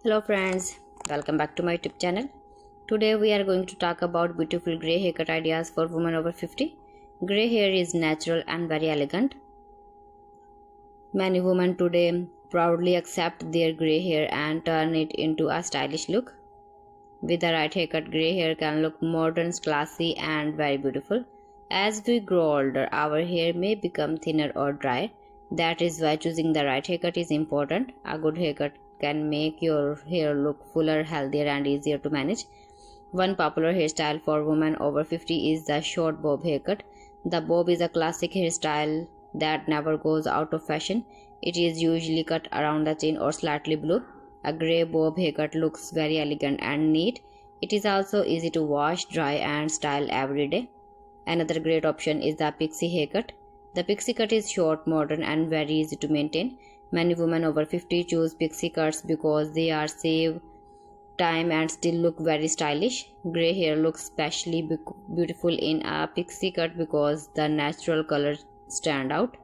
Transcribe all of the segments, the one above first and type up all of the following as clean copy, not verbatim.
Hello friends, welcome back to my YouTube channel. Today we are going to talk about beautiful grey haircut ideas for women over 50. Grey hair is natural and very elegant. Many women today proudly accept their grey hair and turn it into a stylish look. With the right haircut, grey hair can look modern, classy and very beautiful. As we grow older, our hair may become thinner or dry. That is why choosing the right haircut is important. A good haircut can make your hair look fuller, healthier and easier to manage. One popular hairstyle for women over 50 is the short bob haircut. The bob is a classic hairstyle that never goes out of fashion. It is usually cut around the chin or slightly below. A grey bob haircut looks very elegant and neat. It is also easy to wash, dry and style every day. Another great option is the pixie haircut. The pixie cut is short, modern and very easy to maintain. Many women over 50 choose pixie cuts because they are save time and still look very stylish. Grey hair looks especially beautiful in a pixie cut because the natural colors stand out.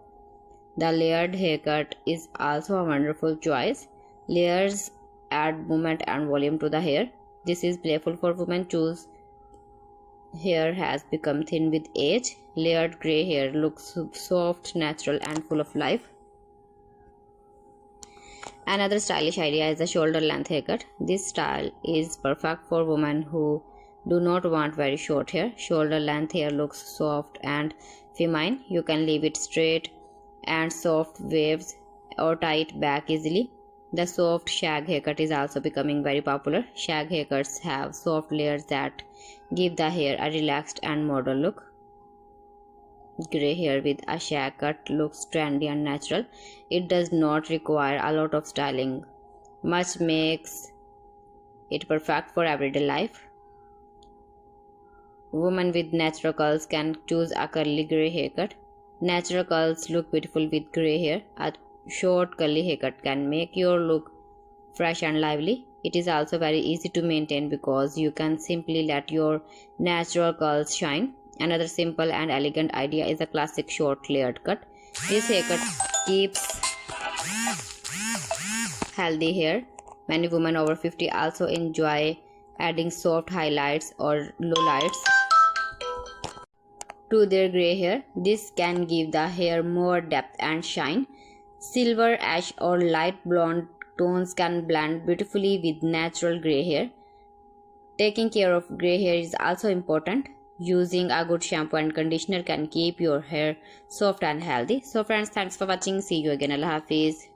The layered haircut is also a wonderful choice. Layers add movement and volume to the hair. This is playful for women whose hair has become thin with age. Layered grey hair looks soft, natural and full of life. Another stylish idea is the shoulder length haircut. This style is perfect for women who do not want very short hair. Shoulder length hair looks soft and feminine. You can leave it straight and soft waves or tie it back easily. The soft shag haircut is also becoming very popular. Shag haircuts have soft layers that give the hair a relaxed and modern look. Grey hair with a shag cut looks trendy and natural. It does not require a lot of styling, much makes it perfect for everyday life. Women with natural curls can choose a curly grey haircut. Natural curls look beautiful with grey hair. A short curly haircut can make your look fresh and lively. It is also very easy to maintain because you can simply let your natural curls shine. Another simple and elegant idea is a classic short layered cut. This haircut keeps healthy hair. Many women over 50 also enjoy adding soft highlights or lowlights to their grey hair. This can give the hair more depth and shine. Silver, ash or light blonde tones can blend beautifully with natural grey hair. Taking care of grey hair is also important. Using a good shampoo and conditioner can keep your hair soft and healthy. So friends, thanks for watching. See you again. Allah Hafiz.